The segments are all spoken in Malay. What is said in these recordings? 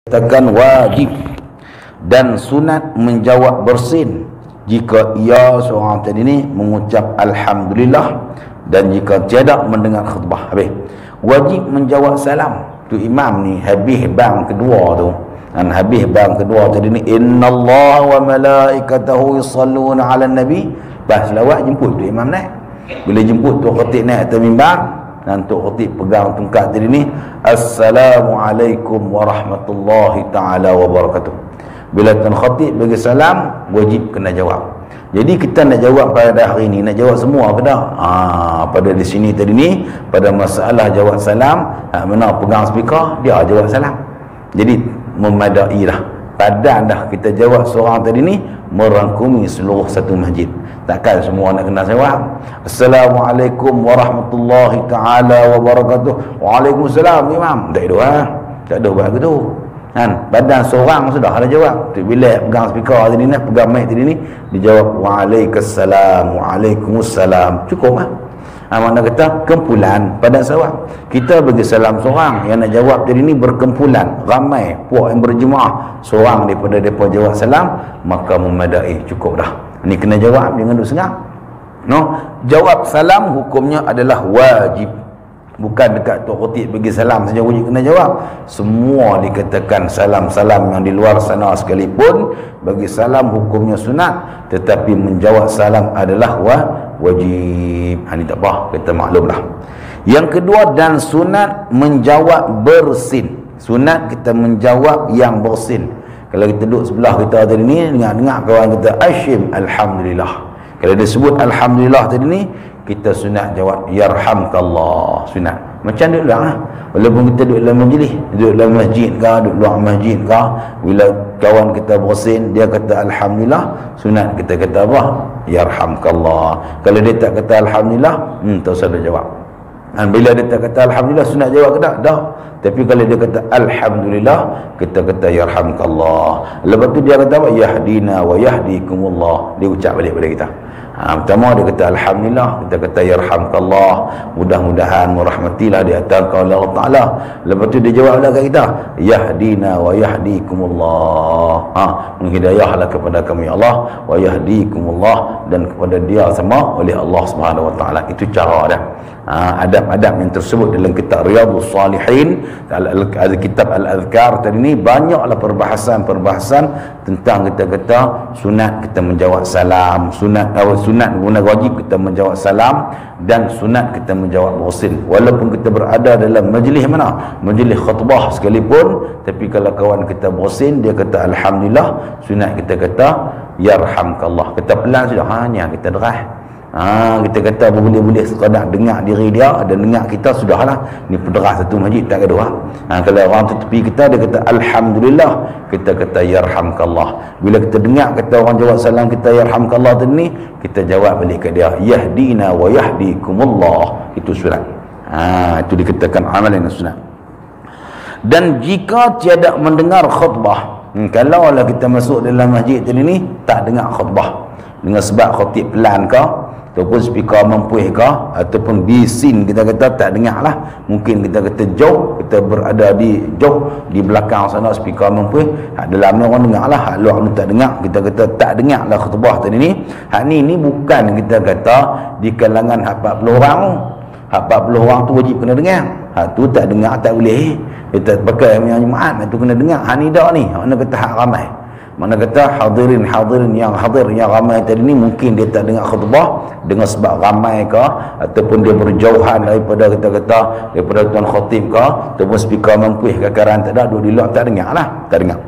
Katakan wajib dan sunat menjawab bersin jika ia seorang tadi ni mengucap alhamdulillah dan jika tiada mendengar khutbah. Habis wajib menjawab salam tu imam ni habis bang kedua tu, dan habis bang kedua tadi ni innallaha wa malaikatahu yusalluna 'alan nabi, pas selawat jemput tu imam naik. Bila jemput tu khatib naik atas mimbar dan Tok Khatib pegang tongkat tadi ni, Assalamualaikum warahmatullahi ta'ala wabarakatuh. Bila Tuan Khatib bagi salam, wajib kena jawab. Jadi kita nak jawab pada hari ni, nak jawab semua ke tak? Pada di sini tadi ni, pada masalah jawab salam, mana pegang speaker, dia jawab salam. Jadi memadai dah. Padan dah kita jawab seorang tadi ni, merangkumi seluruh satu masjid. Takkan semua nak kena jawab Assalamualaikum warahmatullahi ta'ala wabarakatuh. Waalaikumsalam imam. Tak ada tak ada buat begitu kan. Badan seorang sudah ada jawab. Bila pegang speaker tadi ni, pegang mic tadi ni, dijawab waalaikumsalam, waalaikumsalam. Cukup lah. Makna kata kumpulan pada sawab. Kita bagi salam seorang, yang nak jawab tadi ni berkumpulan, ramai puak yang berjemaah, seorang daripada mereka jawab salam, maka memadai, cukup dah. Ni kena jawab, jangan duk sengak. No, jawab salam hukumnya adalah wajib. Bukan dekat Tok Khatib bagi salam saja wajib kena jawab. Semua dikatakan salam-salam yang di luar sana sekalipun, bagi salam hukumnya sunat, tetapi menjawab salam adalah wajib. Ini tak apa, kita maklumlah. Yang kedua, dan sunat menjawab bersin. Sunat kita menjawab yang bersin. Kalau kita duduk sebelah kita tadi ni, dengar kawan kita Ashim alhamdulillah. Kalau dia sebut alhamdulillah tadi ni, kita sunat jawab yarhamkallah. Sunat macam duduk lah. Walaupun kita duduk dalam majlis, duduk dalam masjid ke, duduk luar masjid ke, bila kawan kita bersin, dia kata alhamdulillah, sunat kita kata apa? Yarhamkallah. Kalau dia tak kata alhamdulillah, tak usah dia jawab. Dan bila dia tak kata alhamdulillah, sunat jawab ke tak? Dah. Tapi kalau dia kata alhamdulillah, kita kata yarhamkallah. Lepas tu dia kata apa? Yahdina wa yahdikumullah. Dia ucap balik pada kita. Pertama dia kata alhamdulillah, kita kata yarhamkallah, mudah-mudahan merahmatilah di atas kau Allah Ta'ala. Lepas tu dia jawab dah kat kita, yahdina wa yahdikumullah. Menghidayahlah kepada kami Allah, wa yahdikumullah, dan kepada dia sama oleh Allah Subhanahu Wa Ta'ala. Itu cara dia. Adab-adab yang tersebut dalam kitab Riyadhus Salihin, kitab Al-Adhkar tadi ni, banyaklah perbahasan-perbahasan tentang kita kata sunat kita menjawab salam, sunat guna wajib kita menjawab salam, dan sunat kita menjawab bersin. Walaupun kita berada dalam majlis mana? Majlis khutbah sekalipun, tapi kalau kawan kita bersin, dia kata alhamdulillah, sunat kita kata yarhamkallah. Kita pelan sudah, hanya kita derah. Kita kata boleh-boleh sekadar dengar diri dia dan dengar kita, sudahlah. Ni pederah satu masjid tak ada. Kalau orang tu tepi kita, dia kata alhamdulillah, kita kata yarhamkallah. Bila kita dengar kata orang jawab salam kita yarhamkallah tu ni, kita jawab balik ke dia yahdina wa yahdikumullah. Itu sunat. Itu dikatakan amalan sunat. Dan jika tiada mendengar khutbah, kalau lah kita masuk dalam masjid tadi ni tak dengar khutbah, dengan sebab khatib pelan ke, ataupun speaker mempuih ke, ataupun bising kita kata tak dengar lah. Mungkin kita kata jauh, kita berada di jauh di belakang sana speaker mempuih, dalam ni orang dengar lah, hak luar ni tak dengar, kita kata tak dengar lah khutbah tadi ni. Hak ni bukan kita kata di kalangan hak 40 orang. Hak 40 orang tu wajib kena dengar. Hak tu tak dengar tak boleh. Kita pakai yang Jumaat tu kena dengar. Hak ni dak ni, mana kata hak ramai. Mana kata hadirin yang hadir yang ramai tadi ni, mungkin dia tak dengar khutbah dengan sebab ramai ke, ataupun dia berjauhan daripada kita kata daripada tuan khatib ke, ataupun speaker mempuih ke karan tak ada, duduk di luar tak dengar lah, tak dengar.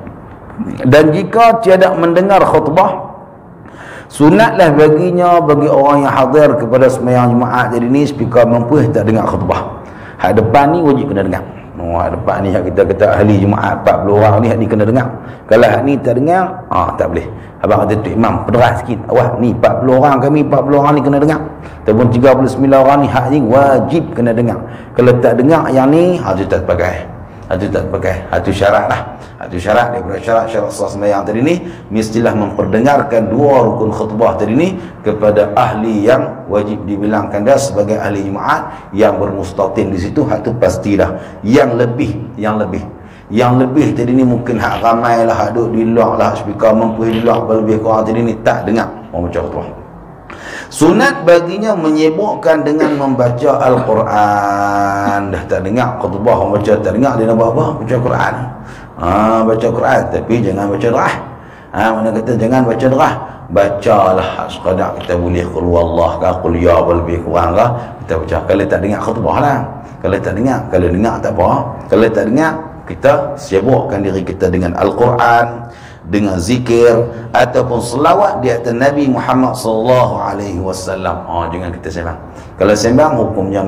Dan jika tiada mendengar khutbah, sunatlah baginya, bagi orang yang hadir kepada sembahyang Jumaat jadi ni, speaker mempuih tak dengar khutbah, hak depan ni wajib kena dengar. Depan ni kita kata ahli Jumaat 40 orang ni, hak ni kena dengar. Kalau hak ni tak dengar, tak boleh. Abang kata tu imam pederah sikit, awak ni 40 orang, kami 40 orang ni kena dengar, ataupun 39 orang ni, hak ni wajib kena dengar. Kalau tak dengar yang ni, tu tak pakai. Itu tak pakai. Itu syarat lah. Itu syarat daripada syarat sah sembahyang tadi ni, mestilah memperdengarkan dua rukun khutbah tadi ni kepada ahli yang wajib dibilangkan dia sebagai ahli Jumaat, yang bermustatin di situ. Itu pasti dah. Yang lebih Yang lebih tadi ni mungkin hak ramai lah, hak duduk di luar lah, speaker mampu di luar, lebih kurang tadi ni tak dengar orang baca khutbah. Sunat baginya menyibukkan dengan membaca Al-Quran. Dah tak dengar khutbah orang baca, tak dengar dia nak buat apa? Baca Quran. Baca Quran, tapi jangan baca derah. Mana kata jangan baca derah, bacalah sekadar kita boleh, qul huwallah ke, qul ya, lebih kurang ke kita baca. Kalau tak dengar khutbah lah, kalau tak dengar, kalau dengar tak apa, kalau tak dengar kita sibukkan diri kita dengan Al-Quran, dengan zikir ataupun selawat di atas Nabi Muhammad sallallahu alaihi wasallam. Jangan kita sembang. Kalau sembang hukumnya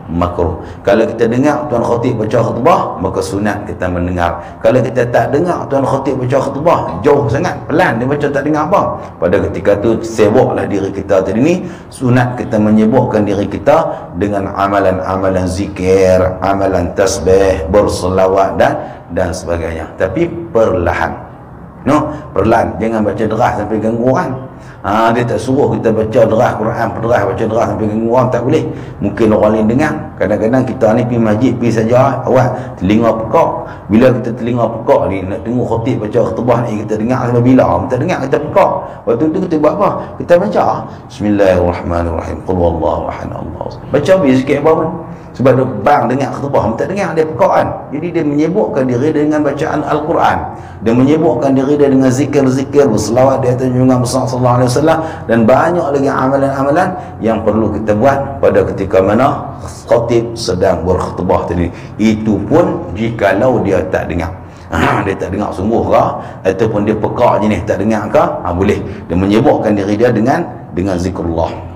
makruh. Kalau kita dengar tuan khatib baca khutbah, maka sunat kita mendengar. Kalau kita tak dengar tuan khatib baca khutbah, jauh sangat, pelan dia baca, tak dengar apa, pada ketika tu sibuklah diri kita tadi ni. Sunat kita menyibukkan diri kita dengan amalan-amalan zikir, amalan tasbih, berselawat dan sebagainya, tapi perlahan. Perlahan, jangan baca deras sampai ganggu orang. Dia tak suruh kita baca deras Quran, baca deras sampai ganggu orang, tak boleh. Mungkin orang lain dengar. Kadang-kadang kita ni pergi masjid, pergi saja awal telinga pekak. Bila kita telinga pekak ni nak tengok khatib baca khutbah ni, kita dengar sampai bila? Kita dengar, kita pekak. Waktu tu kita buat apa? Kita baca Bismillahirrahmanirrahim, qul huwallahu ahad, Allahu samad. Baca sikit apa pun. Sebab dia bang dengar khutbah, tak dengar, dia pekaan. Jadi dia menyibukkan diri dengan bacaan Al-Quran, dia menyibukkan diri dia dengan zikir-zikir, berselawat di atas junjungan besar sallallahu alaihi wasallam, dan banyak lagi amalan-amalan yang perlu kita buat pada ketika mana khatib sedang berkhutbah tadi. Itu pun jikalau dia tak dengar. Dia tak dengar sungguh ke, ataupun dia pekak jenis tak dengar ke, boleh dia menyibukkan diri dia dengan zikrullah.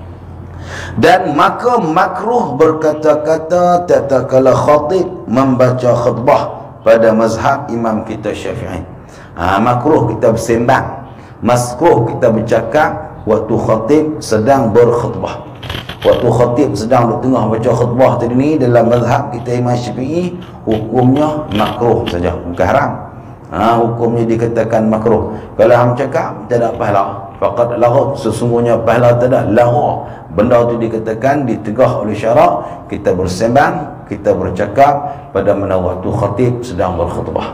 Dan maka makruh berkata-kata tatkala khatib membaca khutbah pada mazhab imam kita Syafi'i. Makruh kita bersembang, makruh kita bercakap waktu khatib sedang berkhutbah. Waktu khatib sedang di tengah baca khutbah tadi ni, dalam mazhab kita imam Syafi'i hukumnya makruh saja, bukan haram. Hukumnya dikatakan makruh. Kalau hang cakap tak ada pahala, faqad laghat, sesungguhnya pahala tak ada, lara. Benda tu dikatakan ditegah oleh syarak. Kita bersembang, kita bercakap pada mana waktu khatib sedang berkhutbah.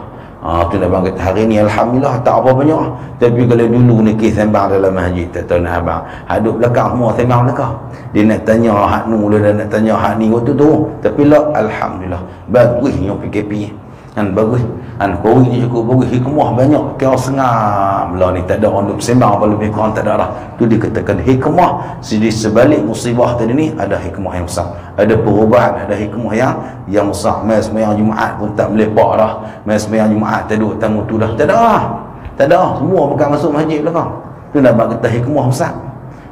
Tu nak bang kata hari ni alhamdulillah tak apa banyak. Tapi kalau dulu ni kes sembang dalam masjid, tak tahu nak abang hadut belakang semua sembang belakang. Dia nak tanya hak nu, dia nak tanya hak ni waktu tu. Tapi lah alhamdulillah bagus yang PKP kan, bagus kan, kori ni cukup bagus, hikmah banyak, kira sengam lah ni, tak ada orang duk sembang apa lebih kurang, tak ada lah. Tu dikatakan hikmah. Di sebalik musibah tadi ni ada hikmah yang besar, ada perubahan, ada hikmah yang besar. Mai sembahyang Jumaat pun tak melepak dah, mai sembahyang Jumaat tak duduk tamu tu dah, tak ada lah, tak ada, semua bukan masuk masjid belakang. Tu nak kata hikmah besar.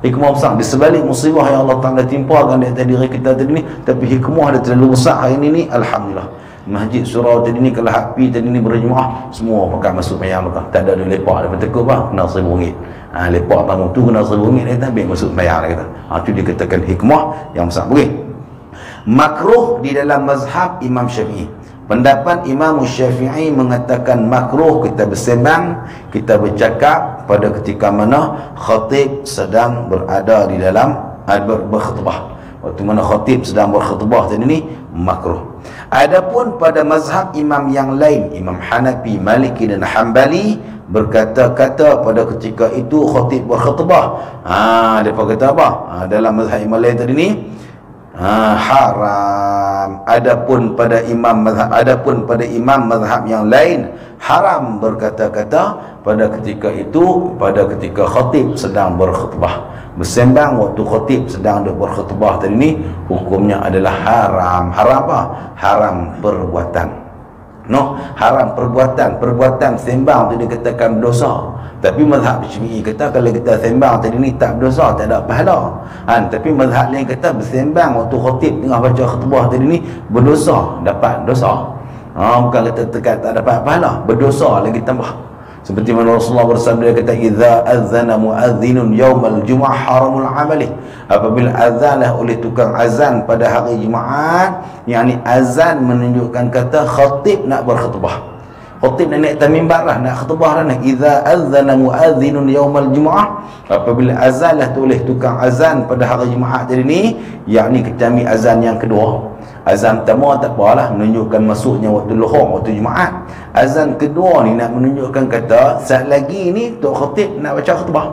Hikmah besar di sebalik musibah yang Allah Ta'ala timpakan di atas diri kita tadi ni, tapi hikmah dia terlalu besar hari ni alhamdulillah. Masjid surau tadi ni, kalau hapi tadi ni berjemaah, semua pakai masuk mayang belakang, tak ada lepak, ada tekuk bang, kena RM1,000. Lepak tamu tu kena RM1,000, dia kata ambil masuk mayang, dia kata. Tu dikatakan hikmah yang besar. Boleh makruh di dalam mazhab Imam Syafi'i. Pendapat Imam Syafi'i mengatakan makruh kita bersembang, kita bercakap pada ketika mana khatib sedang berada di dalam berkhutbah. Waktu mana khatib sedang berkhutbah tadi ni makruh. Adapun pada mazhab imam yang lain, Imam Hanafi, Maliki dan Hanbali, berkata-kata pada ketika itu khatib berkhutbah, mereka kata apa? Dalam mazhab imam lain tadi ni haram. Adapun pada imam mazhab yang lain haram berkata-kata pada ketika itu, pada ketika khatib sedang berkhutbah. Bersembang waktu khatib sedang berkhutbah tadi ni hukumnya adalah haram. Haram apa? Haram perbuatan. Haram perbuatan sembang tu dikatakan berdosa. Tapi mazhab Syafi'i kata kalau kita sembang tadi ni tak berdosa, tak ada pahala. Tapi mazhab lain kata bersembang waktu khatib tengah baca khutbah tadi ni berdosa, dapat dosa. Bukan kata tekat tak dapat pahala, berdosa lagi tambah. Seperti mana Rasulullah bersabda, kata idza azana muadzinun yaumal jumu'ah haramul amali. Apabila azanlah oleh tukang azan pada hari Jumaat, yakni azan menunjukkan kata khatib nak berkhutbah. Khatib nak naik atas mimbar lah, nak khutbah lah, idza adzana muadzinun yaumal jumu'ah, apabila azan lah tulis tukang azan pada hari Jumaat jadi ni, yakni kita ambil azan yang kedua. Azan pertama tak apalah, menunjukkan masuknya waktu luhur, waktu Jumaat. Azan kedua ni nak menunjukkan kata saat lagi ni Tok Khatib nak baca khutbah.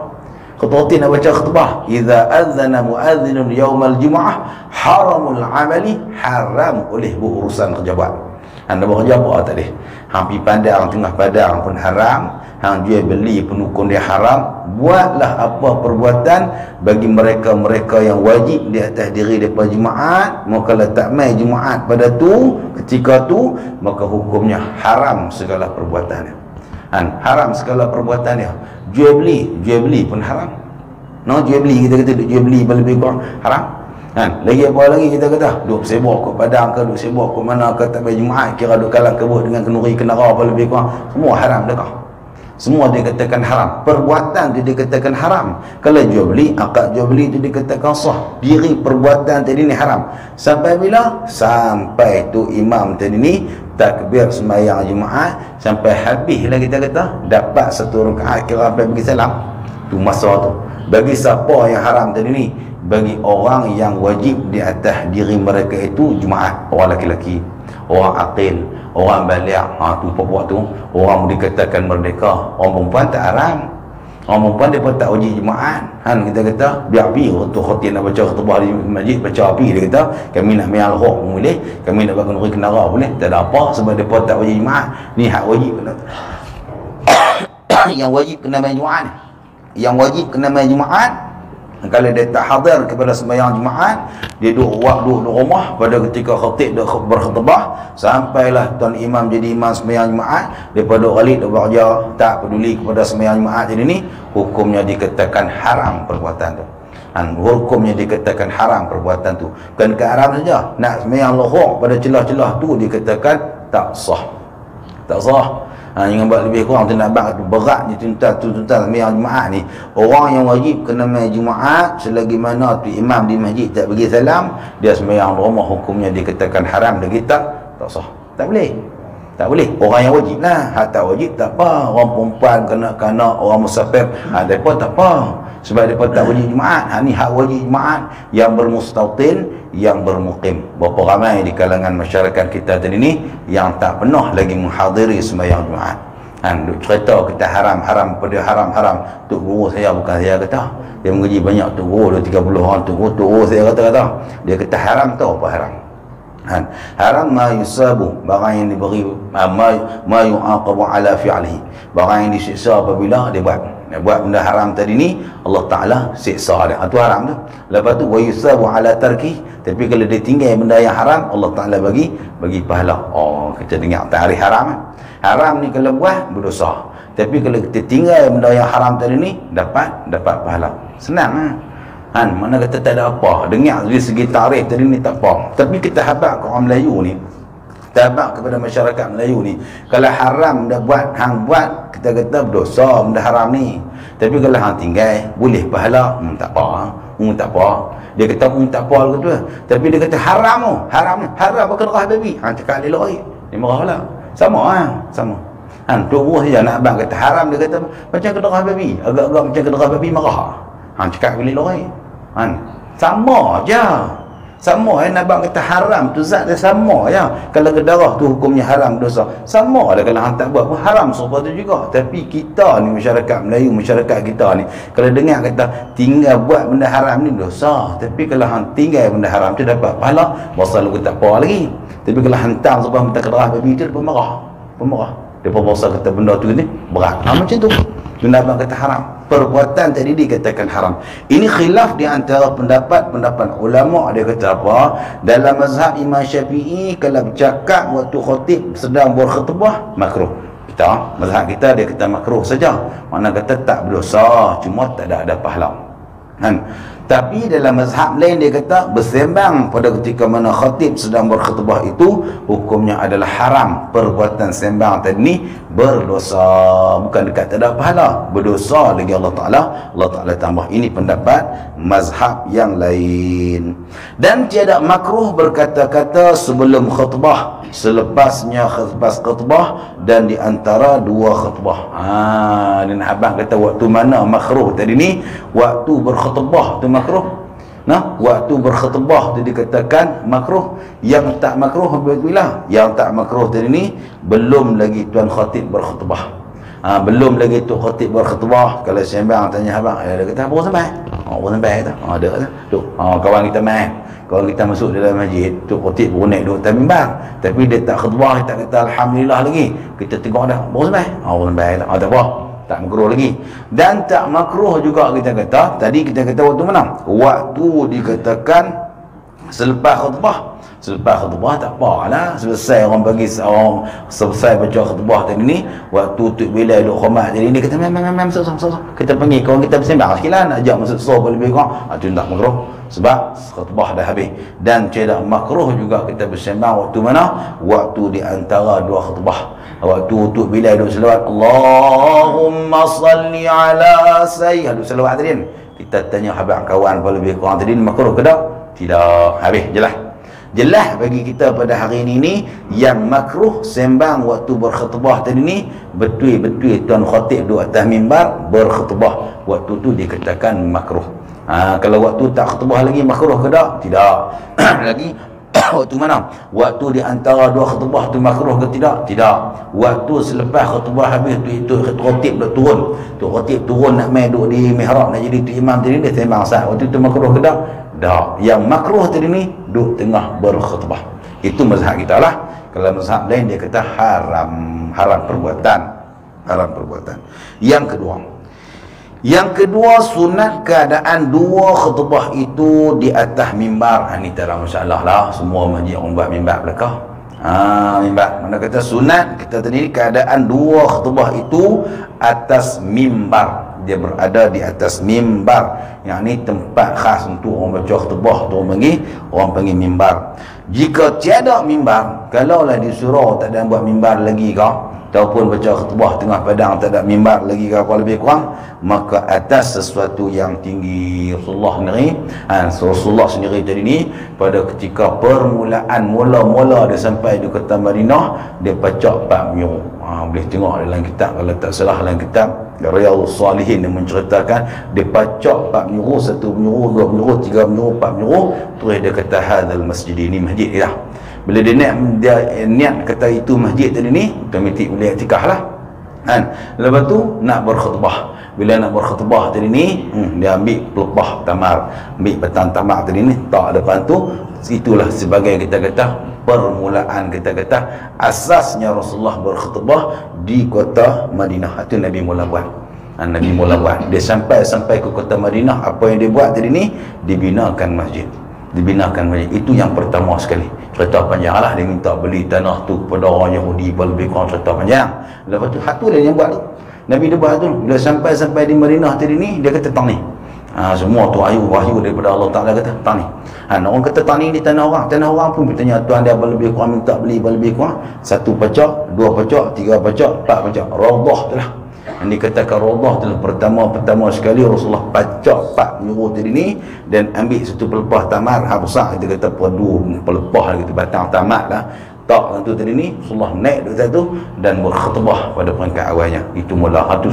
Khatib nak baca khutbah, idza adzana muadzinun yaumal jumu'ah haramul amali, haram oleh berurusan kerja buat. Anda bekerja apa tadi? Hang pi padang, tengah padang pun haram, hang jual beli pun hukum dia haram. Buatlah apa perbuatan bagi mereka-mereka yang wajib di atas diri daripada Jumaat, maka kalau tak mai Jumaat pada tu, ketika tu, maka hukumnya haram segala perbuatannya. Haram segala perbuatannya. Jual beli pun haram. No, jual beli, kita kata jual beli lebih kurang haram. Lagi apa lagi kita kata duk sibuk ke padang ke, duk sibuk ke mana ke, tak bayar Jumaat, kira duk kalang kebut dengan kenuri kenara apa lebih kurang, semua haram dekah. Semua dikatakan haram. Perbuatan tu dikatakan haram. Kalau jual beli, akad jual beli tu dikatakan sah. Diri perbuatan tadi ni haram. Sampai bila? Sampai tu imam tadi ni takbir sembahyang Jumaat, sampai habis lah kita kata, dapat satu rakaat kira sampai bagi salam. Tu masa tu. Bagi siapa yang haram tadi ni? Bagi orang yang wajib di atas diri mereka itu Jumaat, orang laki-laki, orang aqil, orang baligh, tu perempuan tu, orang dikatakan merdeka. Orang perempuan tak haram. Orang perempuan dia pun tak wajib Jumaat. Kita kata biar pi untuk khatib nak baca khutbah di masjid, baca api, dia kata kami nak main al-haq boleh, kami nak bagi kenara boleh, tak ada apa sebab dia pun tak wajib Jumaat. Ni hak wajib kena yang wajib kena main Jumaat. Yang wajib kena main Jumaat. Kalau dia tak hadir kepada sembahyang Jumaat, dia duduk rumah pada ketika khatib dah berkhutbah, sampailah tuan imam jadi imam sembahyang Jumaat, daripada balik dah bekerja, tak peduli kepada sembahyang Jumaat jadi ni, hukumnya dikatakan haram perbuatan tu. Hukumnya dikatakan haram perbuatan tu. Bukan ke haram saja, nak sembahyang lohor pada celah-celah tu dikatakan tak sah. Tak sah. Jangan buat lebih kurang tu nak bang tu berat ni tuntas sembahyang Jumaat ni. Orang yang wajib kena mai Jumaat selagi mana tu imam di masjid tak bagi salam, dia sembahyang rumah hukumnya dikatakan haram lagi tak sah. Tak boleh. Tak boleh. Orang yang wajib lah. Hak tak wajib tak apa. Orang perempuan kena orang musafir, depa tak apa. Sebab depa tak wajib Jumaat. Ni hak wajib Jumaat yang bermustautin, yang bermukim. Berapa ramai di kalangan masyarakat kita tadi ni yang tak pernah lagi menghadiri sembahyang Jumaat. Duk cerita kita haram pada haram. Tok guru saya, bukan saya kata. Dia mengaji banyak tok guru, 30 orang tok guru saya kata. Dia kata haram tahu apa haram. Haram ma yusabu, barang yang diberi ma yu'aqabu ala fi'lihi, barang yang disiksa apabila dia buat benda haram tadi ni, Allah Ta'ala siksa dia. Itu haram tu. Lepas tu wa yusabu ala tarki, tapi kalau dia tinggal benda yang haram, Allah Ta'ala bagi pahala. Kita dengar tarikh haram. Haram ni kalau buat berdosa, tapi kalau kita tinggal benda yang haram tadi ni, dapat pahala. Senang mana kata tak ada apa. Dengar dari segi tarikh tadi ni tak apa. Tapi kita habaq ke orang Melayu ni, kita habaq kepada masyarakat Melayu ni, kalau haram dah buat, hang buat, kita kata berdosa benda haram ni. Tapi kalau hang tinggal, boleh pahala, tak apa. Tak apa. Dia kata tak apa ke tu. Tapi dia kata haram pakai darah babi. Cakap dia lori. Dia marah pula. Sama. Dua saja nak abang kata haram, dia kata macam ke darah babi. Agak-agak macam ke darah babi, marah. Cakap bilik lori. Sama je. Sama Nabang kata haram tu zat dia sama ya. Kalau ke darah tu hukumnya haram dosa. Sama lah kalau hang tak buat pun haram serupa tu juga. Tapi kita ni masyarakat Melayu, masyarakat kita ni, kalau dengar kata tinggal buat benda haram ni dosa. Tapi kalau hang tinggal benda haram tu dapat pahala, masa lu tak apa lagi. Tapi kalau hantar sebab minta ke darah babi tu, dia pemarah. Dia berasa kata benda tu ni berat. Macam tu. Nabang kata haram. Perbuatan tadi dikatakan haram. Ini khilaf di antara pendapat ulama. Dia kata apa? Dalam mazhab Imam Syafi'i, kalau bercakap waktu khatib sedang berkhutbah, makruh. Kita, mazhab kita, dia kata makruh saja. Mana kata tak berdosa, cuma tak ada pahala. Tapi dalam mazhab lain dia kata bersembang pada ketika mana khatib sedang berkhutbah itu hukumnya adalah haram. Perbuatan sembang tadi ni berdosa, bukan dekat tak ada pahala, berdosa lagi Allah Ta'ala tambah. Ini pendapat mazhab yang lain. Dan tiada makruh berkata-kata sebelum khutbah, selepasnya khutbah, dan di antara dua khutbah. Dan abang kata waktu mana makruh tadi ni? Waktu berkhutbah tu makruh. Nah, waktu berkhutbah tu dikatakan makruh. Yang tak makruh bila? Yang tak makruh tadi ni belum lagi tuan khatib berkhutbah. Belum lagi tu khatib berkhutbah. Kalau sembang tanya abang, dia kata apa sampai? Apa sampai tu? Ada tu. Kawan kita mai. Kawan kita masuk dalam masjid, tu khatib pun naik duduk atas mimbar. Tapi dia tak khutbah, dia tak kata alhamdulillah lagi. Kita tengok dah, apa sampai? Apa sampai tu? Tak apa. Tak makruh lagi. Dan tak makruh juga kita kata, tadi kita kata waktu mana? Waktu dikatakan selepas khutbah. Selepas khutbah tak apalah, selesai orang bagi orang selesai baca khutbah tadi ni, waktu tu bila duk hormat jadi dia kata masuk. Kita panggil kawan kita bersembang sikitlah, nak ajak masuk soh lebih kurang. Itu tak makruh sebab khutbah dah habis. Dan tidak makruh juga kita bersembang waktu mana? Waktu di antara dua khutbah. Waktu tu bila duk selawat Allahumma salli ala sayyid, duk selawat tadi kan, kita tanya habaq kawan apa lebih kurang tadi makruh ke tak? Tidak. Habis jelas bagi kita pada hari ini yang makruh sembang waktu berkhutbah tadi ni betul-betul tuan khatib duduk atas mimbar berkhutbah, waktu tu dikatakan makruh. Kalau waktu tak khutbah lagi makruh ke tak? Tidak. Lagi waktu mana? Waktu di antara dua khutbah tu makruh ke tidak? Tidak. Waktu selepas khutbah habis tu, itu khatib dah turun. Tu khatib turun nak main duduk di mihrab, nak jadi tu imam tadi, dia sembang sah. Waktu tu makruh ke tak? Tak. Yang makruh tadi ni duduk tengah berkhutbah. Itu mazhab kita lah. Kalau mazhab lain dia kata haram perbuatan. Yang kedua sunat keadaan dua khutbah itu di atas mimbar. Ini tak ada masalah lah, semua masjid orang buat mimbar belakang. Mimbar. Mana kata sunat kita tadi keadaan dua khutbah itu atas mimbar. Dia berada di atas mimbar, yang ni tempat khas untuk orang baca khutbah tu orang panggil mimbar. Jika tiada mimbar, kalaulah di surau tak ada buat mimbar lagi kau, ataupun baca khutbah tengah padang tak ada mimbar lagi ke apa lebih kurang, maka atas sesuatu yang tinggi. Rasulullah sendiri tadi ni pada ketika permulaan mula-mula dia sampai di kota Madinah, dia pacak 4 menyuruh. Boleh tengok dalam kitab, kalau tak salah dalam kitab Riyadhus Salihin yang menceritakan dia pacak 4 menyuruh, 1 menyuruh, 2 menyuruh, 3 menyuruh, 4 menyuruh, terus dia kata hadzal masjid, ini masjid dia. Bila dia niat kata itu masjid tadi ni, otomatik boleh i'tikaf lah kan. Lepas tu nak berkhutbah. Bila nak berkhutbah tadi ni, dia ambil pelepah tamar, ambil batang tamar tadi ni, tak depan tu. Itulah sebagai kita kata permulaan, kita kata asasnya Rasulullah berkhutbah di kota Madinah. Itu Nabi mula buat. Nabi mula buat. Dia sampai ke kota Madinah, apa yang dia buat tadi ni, dibinakan masjid. Itu yang pertama sekali. Cerita panjang lah, dia minta beli tanah tu kepada orang Yahudi, lebih kurang cerita panjang. Lepas tu hak tu dia yang buat tu, Nabi dia buat tu. Bila sampai di Madinah tadi ni, dia kata tang ni, semua tu wahyu daripada Allah Ta'ala, kata tang ni. Orang kata tang ni di tanah orang pun bertanya tuan dia lebih kurang minta beli lebih kurang 1 pacak, 2 pacak, 3 pacak, 4 pacak. Raudhah tu lah yang dikatakan raudhah tu lah. Pertama sekali Rasulullah pacak 4 menyuruh tadi ni, dan ambil 1 pelepah tamar besar, kita kata perdu pelepah gitu, batang tamar lah, tak tu tadi ni. Rasulullah naik duduk satu dan berkhutbah pada peringkat awalnya. Itu mula satu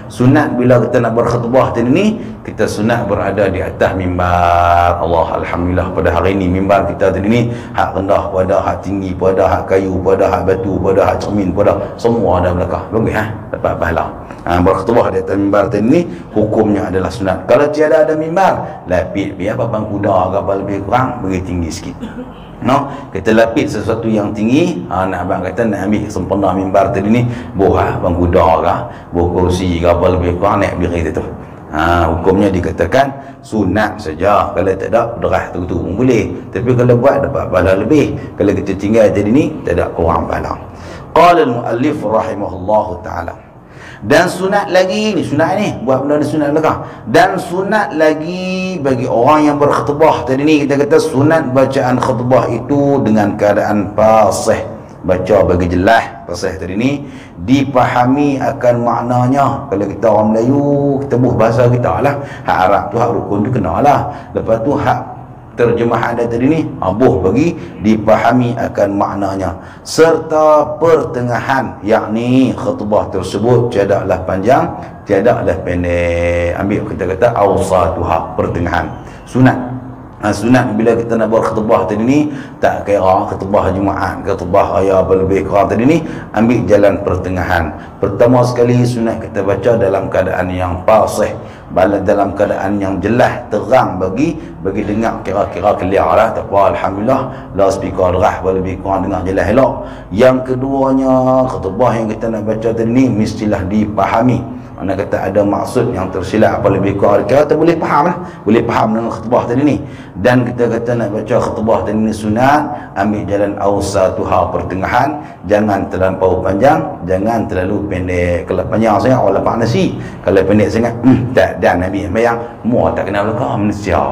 sunat bila kita nak berkhutbah tadi ni, kita sunat berada di atas mimbar. Alhamdulillah pada hari ini mimbar kita tadi ni, hak rendah pada hak tinggi, pada hak kayu, pada hak batu, pada hak cermin, pada semua ada belakang. Bagus dapat pahala. Berkhutbah di atas mimbar tadi ni hukumnya adalah sunat. Kalau tiada ada mimbar, lapis biar papan kuda ke apa lebih kurang, beri tinggi sikit. Kita lapis sesuatu yang tinggi. Nak abang kata nak ambil sempena mimbar tadi ni, buah bang kuda ke, buah kursi ke apa lebih kurang, naik berdiri tu. Hukumnya dikatakan sunat saja. Kalau tak ada derah tu pun boleh, tapi kalau buat dapat pahala lebih. Kalau kita tinggal tadi ni, tak ada kurang pahala. Qala al-muallif rahimahullahu ta'ala. Dan sunat lagi ni, sunat ni buat benda ni sunat belakang. Dan sunat lagi bagi orang yang berkhutbah tadi ni, kita kata sunat bacaan khutbah itu dengan keadaan fasih. baca bagi jelas pasal tadi ni, dipahami akan maknanya. Kalau kita orang Melayu, kita buh bahasa kita lah, hak Arab tu, hak rukun tu kena lah. Lepas tu hak terjemahan dia tadi ni buh bagi dipahami akan maknanya, serta pertengahan, yakni khutbah tersebut tiadalah panjang, tiadalah pendek. Ambil kita kata awsatuha, pertengahan. Sunat. Sunat bila kita nak buat khutbah tadi ni, tak kira khutbah Jumaat, khutbah ayah apa lebih kurang tadi ni, ambil jalan pertengahan. Pertama sekali sunat kita baca dalam keadaan yang fasih, dalam keadaan yang jelas, terang bagi dengar, kira-kira clear lah, tak apa, alhamdulillah, loudspeaker derah lebih kurang dengar jelas elok. Yang keduanya, khutbah yang kita nak baca tadi ni mestilah dipahami. Mana kata ada maksud yang tersilap apa lebih kurang, kita boleh faham lah, boleh faham dengan khutbah tadi ni. Dan kita kata nak baca khutbah tadi ni sunat, ambil jalan awsatuha, pertengahan, jangan terlampau panjang, jangan terlalu pendek. Kalau panjang sangat wala pak nasi, kalau pendek sangat tak, dan Nabi bayang muah tak kenal belakang manusia.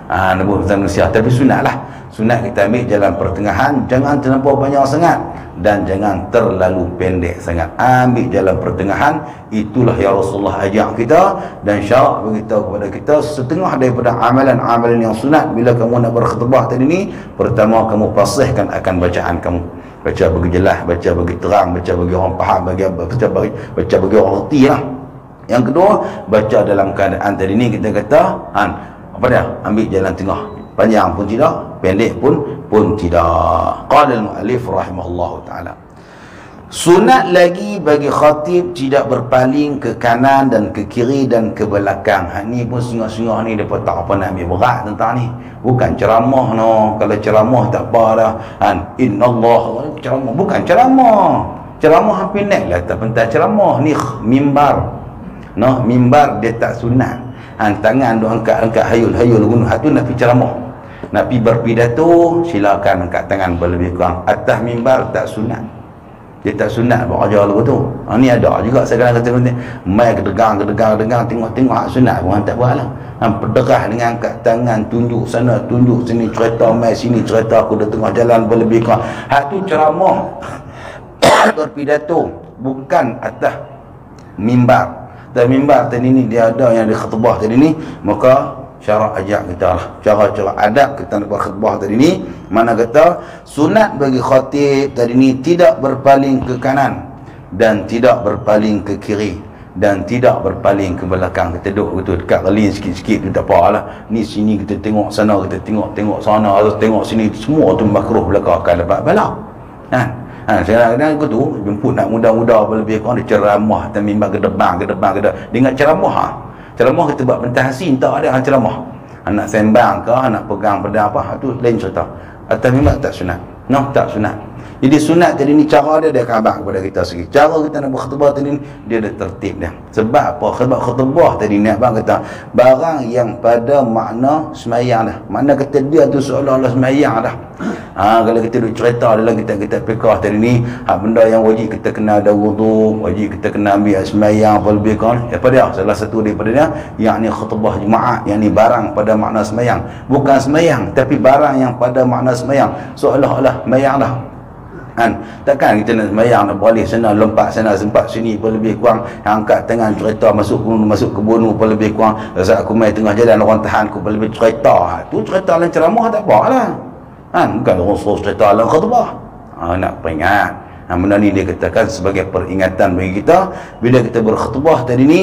Nabi manusia, tapi sunat lah. Sunat kita ambil jalan pertengahan, jangan terlampau panjang sangat dan jangan terlalu pendek sangat. Ambil jalan pertengahan, itulah yang Rasulullah ajak kita, dan syarak beritahu kepada kita setengah daripada amalan-amalan yang sunat. Bila kamu nak berkhutbah tadi ni, pertama kamu fasihkan akan bacaan kamu, baca bagi jelas, baca bagi terang, baca bagi orang faham, baca bagi orang reti lah. Yang kedua, baca dalam keadaan tadi ni kita kata apa dia, ambil jalan tengah, panjang pun tidak, pendek pun tidak. Qala al-mu'allif rahimahullahu ta'ala, sunat lagi bagi khatib tidak berpaling ke kanan dan ke kiri dan ke belakang. Ni pun sengah-sengah ni depa tak apa nak ambil berat tentang ni. Bukan ceramah no. Kalau ceramah tak apa dah. Innallah, ceramah bukan ceramah. Ceramah hampir naik lah, tak pentas ceramah ni mimbar. No, mimbar dia tak sunat. Tangan tu angkat hayul-hayul gunung, tu nak pergi ceramah, nak pergi berpidato, silakan angkat tangan berlebih kurang. Atas mimbar tak sunat, dia tak sunat buat ajar lagu tu. Ni ada juga saya kata mai kedegang tengok hak sunat pun tak buat lah. Berderah dengan angkat tangan, tunjuk sana tunjuk sini, cerita mai sini, cerita aku dah tengah jalan berlebih kurang. Hak tu ceramah berpidato, bukan atas mimbar. Dan mimbar tadi ni dia ada yang di khutbah tadi ni, maka syarak ajak kita lah, cara-cara adab kita nak berkhutbah tadi ni. Mana kata sunat bagi khatib tadi ni tidak berpaling ke kanan dan tidak berpaling ke kiri dan tidak berpaling ke belakang. Kita duduk gitu dekat relin sikit-sikit tu tak apalah. Ni sini kita tengok sana, kita tengok sana, atau tengok sini, semua tu makruh belakang akan dapat balak. Kadang-kadang aku tu jemput nak muda-muda apa lebih kurang, dia ceramah atas mimbar ke depan. Dengan ceramah ceramah kita buat pentas hasin, tak ada ceramah. Nak sembang ke, nak pegang pedang apa, tu lain cerita. Atas mimbar tak sunat. Tak sunat. Jadi sunat tadi ni cara dia akan abang kepada kita sikit. Cara kita nak berkhutbah tadi ni, dia ada tertib dia. Sebab apa? Khutbah tadi ni abang kata barang yang pada makna semayang dah. Mana kata dia tu seolah-olah semayang dah. Kalau kita duk cerita dalam kita fikah tadi ni, benda yang wajib kita kena ada wudu, wajib kita kena ambil semayang apa lebih kurang. Apa dia? Salah satu daripada dia, yakni khutbah Jumaat, yakni barang pada makna semayang. Bukan semayang, tapi barang yang pada makna semayang, seolah-olah semayang dah. Takkan kita nak sembahyang, nak boleh sana lompat sana sempat sini apa lebih kurang, angkat tangan cerita masuk ke bunuh apa lebih kurang. Saat aku main tengah jalan orang tahan aku apa lebih cerita, tu cerita dalam ceramah tak apa lah. Bukan orang suruh cerita dalam khutbah. Nak peringat. Benda ni dia katakan sebagai peringatan bagi kita bila kita berkhutbah tadi ni,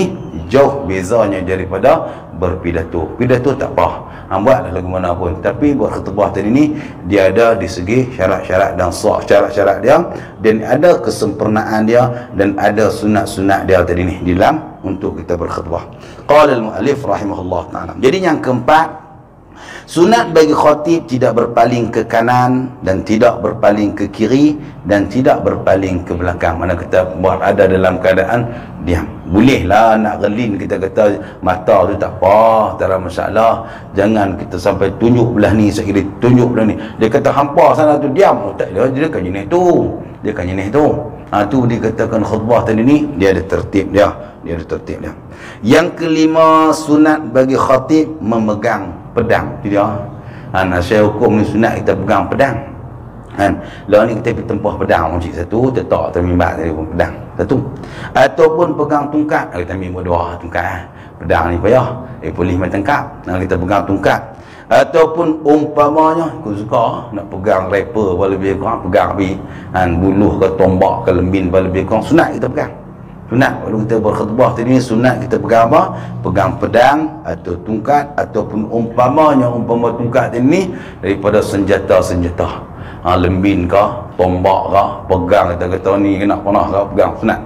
jauh bezanya daripada berpidato. Pidato tak apa, buatlah lagu mana pun, tapi buat khutbah tadi ni dia ada di segi syarat-syarat dan syarat-syarat dia, dan ada kesempurnaan dia, dan ada sunat-sunat dia tadi ni di dalam untuk kita berkhutbah. Qala al-mu'allif rahimahullah ta'ala. Jadi yang keempat, sunat bagi khatib tidak berpaling ke kanan dan tidak berpaling ke kiri dan tidak berpaling ke belakang. Mana kita buat ada dalam keadaan diam. Bolehlah nak relin, kita kata mata tu tak apa, tak ada masalah. Jangan kita sampai tunjuk belah ni, sekali tunjuk belah ni. Dia kata hampa sana tu diam. Tak ada, dia kan jenis tu. Dia kan jenis tu. Tu dikatakan khutbah tadi ni dia ada tertib dia. Dia ada tertib dia. Yang kelima, sunat bagi khatib memegang pedang. Tidak. Nasihat hukum ni sunat kita pegang pedang. kan. Lah ni kita pergi tempah pedang macam satu, tetak atas mimbar tadi pun pedang satu. Ataupun pegang tungkat, kita ambil dua tungkat. Pedang ni payah, boleh main tangkap. Kita pegang tungkat. Ataupun umpamanya aku suka nak pegang rapper lebih kurang, pegang habis kan, buluh ke tombak ke lembin lebih kurang, sunat kita pegang. Sunat kalau kita berkhutbah tadi ni, sunat kita pegang apa? Pegang pedang atau tungkat, ataupun umpama tungkat ini daripada senjata-senjata, lembin ke, tombak ke, pegang kita kata ni kena panah ke, pegang, sunat.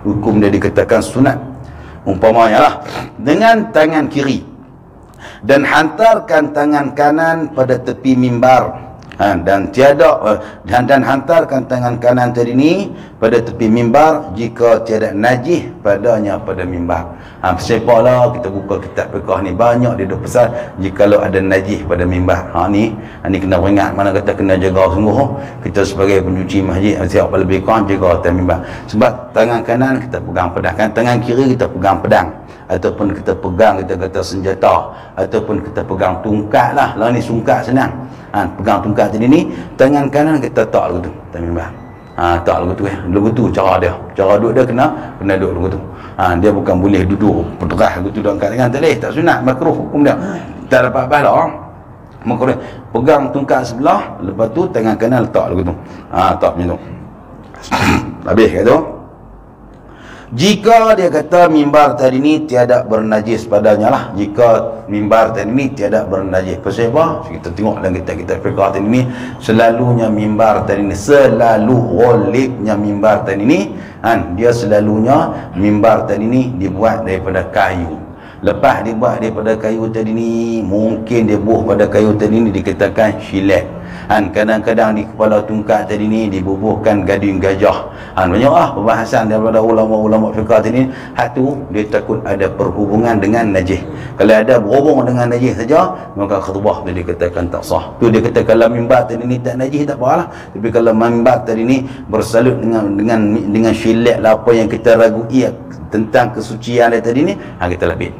Hukum dia dikatakan sunat umpamanya lah. Dengan tangan kiri, dan hantarkan tangan kanan pada tepi mimbar, dan hantarkan tangan kanan tadi ni pada tepi mimbar jika tiada najis padanya pada mimbar. Sepaklah kita buka kitab fiqh ni, banyak dia dah pesan jikalau ada najis pada mimbar. Ni kena ingat, mana kata kena jaga sungguh. Kita sebagai pencuci masjid siap lebih kurang jaga atas mimbar. Sebab tangan kanan kita pegang pedang, kan tangan kiri kita pegang pedang, ataupun kita pegang kita kata senjata, ataupun kita pegang tungkat lah. Lah ni sungkat senang. Pegang tungkat tadi ni, tangan kanan kita tak lagu tu atas mimbar. Tak lagu tu lagu tu cara dia. Cara duduk dia kena duduk lagu tu. Dia bukan boleh duduk peterah lagu tu angkat tangan, tak boleh, tak sunat, makruh hukum dia. Tak dapat pahala. Makruh. Pegang tungkat sebelah, lepas tu tangan kanan letak lagu tu. Tak macam tu. Habis kat tu. Jika dia kata mimbar tadi ni tiada bernajis padanya lah. Jika mimbar tadi ni tiada bernajis. Pasal apa? Kita tengok dalam kitab-kitab fiqh tadi ni, selalunya mimbar tadi ni, selalu ghalibnya mimbar tadi ni, dia selalunya mimbar tadi ni dibuat daripada kayu. Lepas dibuat daripada kayu tadi ni, mungkin dia buh pada kayu tadi ni dikatakan syilet. Kadang-kadang di kepala tungkat tadi ni dibubuhkan gading gajah. Banyak perbahasan daripada ulama-ulama fiqh tadi ni. Hak tu dia takut ada perhubungan dengan najis. Kalau ada berhubung dengan najis saja, maka khutbah tu dikatakan tak sah. Tu dia kata kalau mimbar tadi ni tak najis tak apalah. Tapi kalau mimbar tadi ni bersalut dengan syilet lah, apa yang kita ragui tentang kesucian dia tadi ni, kita lapis.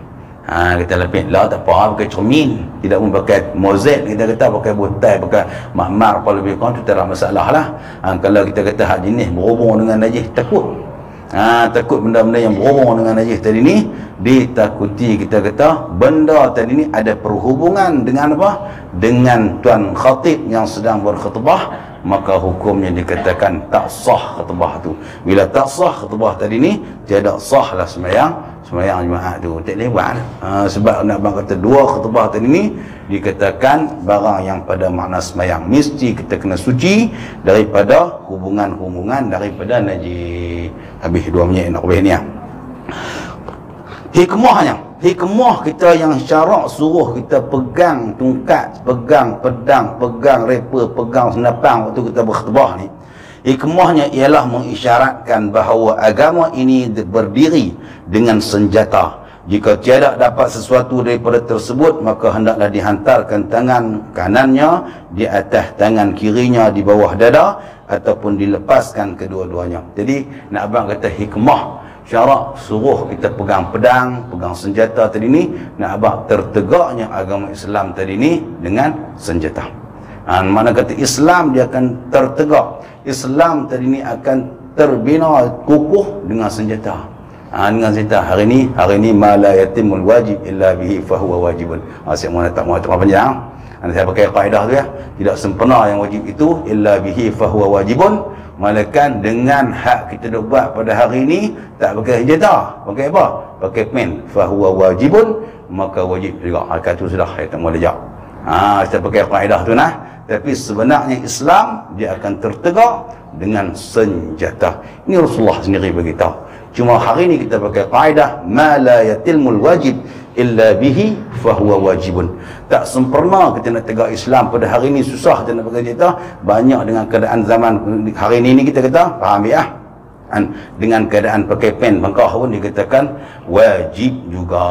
Kita lapis lah, tak apa, pakai cermin, tidak pun pakai mozaik, kita kata pakai botai, pakai mahmar apa lebih kurang, tu tak ada masalah lah. Kalau kita kata hak jenis berhubung dengan najis, takut takut benda-benda yang berhubung dengan najis tadi ni ditakuti. Kita kata benda tadi ni ada perhubungan dengan apa? Dengan tuan khatib yang sedang berkhutbah, maka hukumnya dikatakan tak sah khutbah tu. Bila tak sah khutbah tadi ni, tiada sah lah sembahyang Jumaat tu, tak boleh buat. Sebab nak bang kata dua khutbah tadi ni dikatakan barang yang pada makna sembahyang, mesti kita kena suci daripada hubungan-hubungan daripada najis. Habis 2 minit nak habis ni. Hikmah kita yang syarak suruh kita pegang tungkat, pegang pedang, pegang rapper, pegang senapang waktu kita berkhutbah ni, hikmahnya ialah mengisyaratkan bahawa agama ini berdiri dengan senjata. Jika tiada dapat sesuatu daripada tersebut, maka hendaklah dihantarkan tangan kanannya di atas tangan kirinya di bawah dada, ataupun dilepaskan kedua-duanya. Jadi nak abang kata hikmah syarak suruh kita pegang pedang, pegang senjata tadi ni, nak abang tertegaknya agama Islam tadi ni dengan senjata. Mana kata Islam dia akan tertegak, Islam tadi ni akan terbina kukuh dengan senjata. Dengan senjata. Hari ni ma la yatimul wajib illa bihi fahuwa wajibun. Saya mau tak panjang. Saya pakai kaedah tu ya. Tidak sempurna yang wajib itu illa bihi fahuwa wajibun. Malakan dengan hak kita dah buat pada hari ini, tak pakai senjata, pakai apa? Pakai pen, fahuwa wajibun, maka wajib juga. Akal tu sudah, saya tak mau lejak. Kita pakai kaedah tu nah. Tapi sebenarnya Islam dia akan tertegak dengan senjata. Ini Rasulullah sendiri beritahu. Cuma hari ini kita pakai kaedah ma la yatimul wajib illa bihi fahuwa wajibun. Tak sempurna kita nak tegak Islam pada hari ini, susah kita nak pakai senjata. Banyak dengan keadaan zaman hari ini kita kata faham ya, dengan keadaan pakai pen bangkah pun dikatakan wajib juga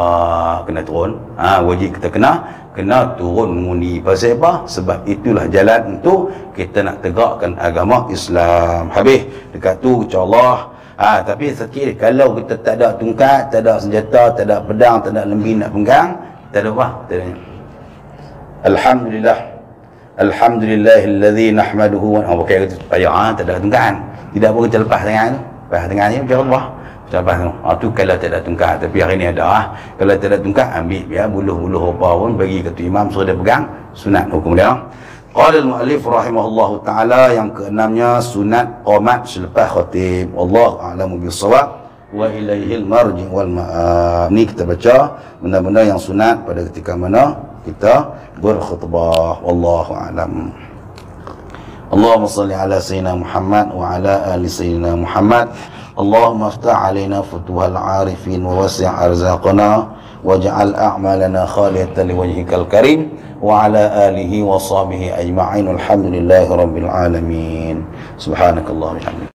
kena turun. Wajib kita kena turun muni. Pasal apa? Sebab itulah jalan untuk kita nak tegakkan agama Islam. Habis dekat tu insya-Allah. Tapi sekali kalau kita tak ada tungkat, tak ada senjata, tak ada pedang, tak ada lembing nak pegang, tak ada apa? Tak ada. Alhamdulillah Alhamdulillahilladzi nahmaduhu wa pakai kata payah tak ada tungkaan. Tidak boleh kita lepas tangan tu. Lepas tangan ni macam Allah. Lepas tu. Tu kalau tak ada tungkaan, tapi hari ni ada. Kalau tak ada tungkaan, ambil biar buluh-buluh apa pun bagi kata imam suruh dia pegang sunat hukum dia. Qala al-mu'allif rahimahullahu taala, yang keenamnya sunat qamat selepas khatib. Wallahu a'lamu bis-shawab wa ilaihil marji' wal ma'ab. Ni kita baca benda-benda yang sunat pada ketika mana kita berkhutbah. Wallahu a'lam. Allahumma salli ala sayyidina Muhammad wa ala ali sayyidina Muhammad. Allahumma aftah alaina futuhal arifin wa wasi' arzaqana waj'al a'malana khaliyatan liwajhikal karim wa ala alihi wa sahbihi ajma'in. Alhamdulillahi rabbil alamin. Subhanakallahumma wa bihamdika.